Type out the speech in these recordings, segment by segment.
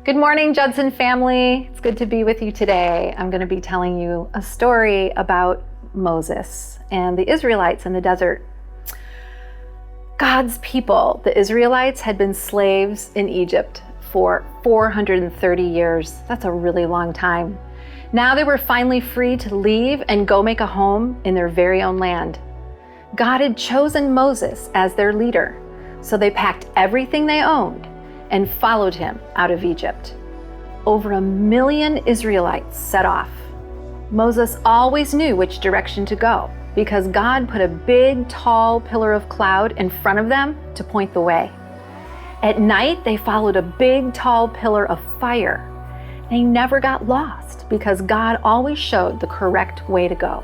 Good morning, Judson family. It's good to be with you today. I'm going to be telling you a story about Moses and the Israelites in the desert. God's people, the Israelites, had been slaves in Egypt for 430 years. That's a really long time. Now they were finally free to leave and go make a home in their very own land. God had chosen Moses as their leader, so they packed everything they owned and followed him out of Egypt. Over 1 million Israelites set off. Moses always knew which direction to go because God put a big, tall pillar of cloud in front of them to point the way. At night, they followed a big, tall pillar of fire. They never got lost because God always showed the correct way to go.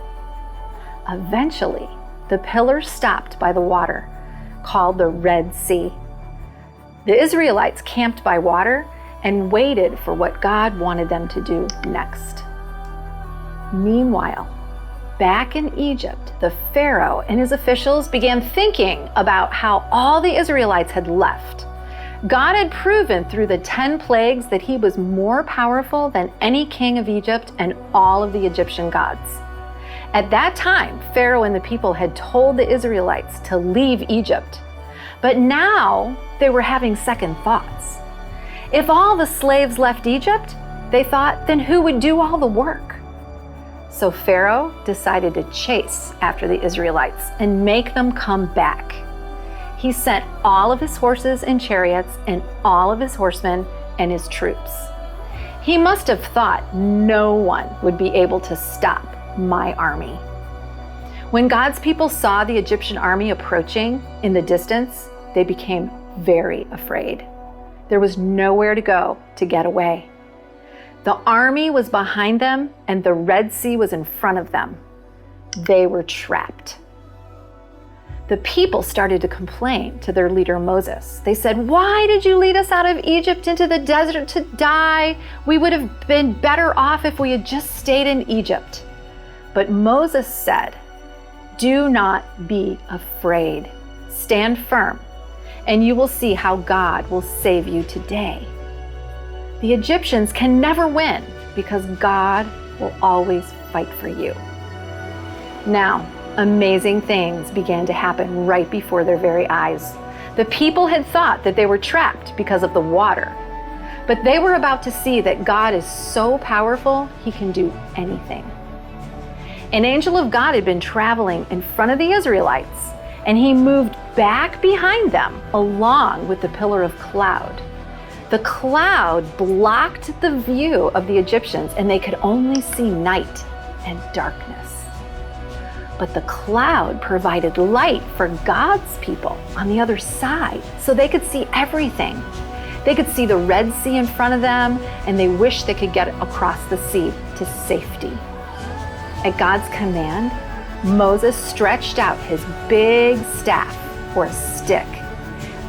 Eventually, the pillar stopped by the water, called the Red Sea. The Israelites camped by water and waited for what God wanted them to do next. Meanwhile, back in Egypt, the Pharaoh and his officials began thinking about how all the Israelites had left. God had proven through the 10 plagues that he was more powerful than any king of Egypt and all of the Egyptian gods. At that time, Pharaoh and the people had told the Israelites to leave Egypt. But now they were having second thoughts. If all the slaves left Egypt, they thought, then who would do all the work? So Pharaoh decided to chase after the Israelites and make them come back. He sent all of his horses and chariots and all of his horsemen and his troops. He must have thought no one would be able to stop my army. When God's people saw the Egyptian army approaching in the distance, they became very afraid. There was nowhere to go to get away. The army was behind them and the Red Sea was in front of them. They were trapped. The people started to complain to their leader Moses. They said, "Why did you lead us out of Egypt into the desert to die? We would have been better off if we had just stayed in Egypt." But Moses said, "Do not be afraid. Stand firm, and you will see how God will save you today." The Egyptians can never win because God will always fight for you. Now, amazing things began to happen right before their very eyes. The people had thought that they were trapped because of the water, but they were about to see that God is so powerful, he can do anything. An angel of God had been traveling in front of the Israelites, and he moved back behind them along with the pillar of cloud. The cloud blocked the view of the Egyptians, and they could only see night and darkness. But the cloud provided light for God's people on the other side, so they could see everything. They could see the Red Sea in front of them, and they wished they could get across the sea to safety. At God's command, Moses stretched out his big staff, or a stick,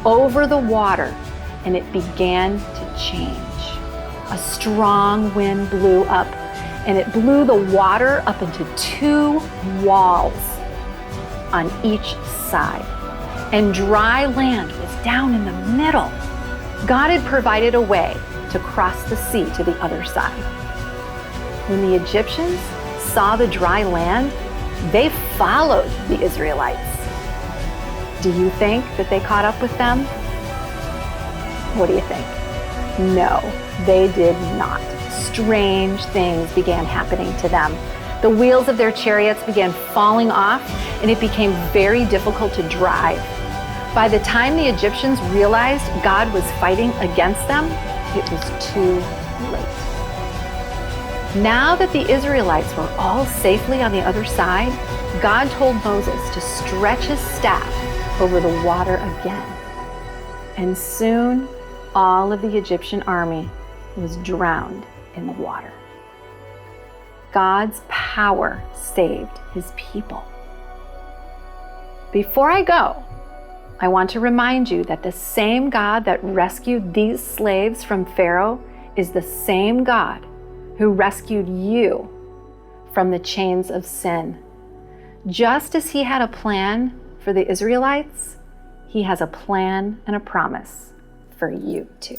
over the water, and it began to change. A strong wind blew up, and it blew the water up into 2 walls on each side, and dry land was down in the middle. God had provided a way to cross the sea to the other side. When the Egyptians saw the dry land, they followed the Israelites. Do you think that they caught up with them? What do you think? No, they did not. Strange things began happening to them. The wheels of their chariots began falling off, and it became very difficult to drive. By the time the Egyptians realized God was fighting against them, it was too late. Now that the Israelites were all safely on the other side, God told Moses to stretch his staff over the water again. And soon, all of the Egyptian army was drowned in the water. God's power saved his people. Before I go, I want to remind you that the same God that rescued these slaves from Pharaoh is the same God who rescued you from the chains of sin. Just as he had a plan for the Israelites, he has a plan and a promise for you too.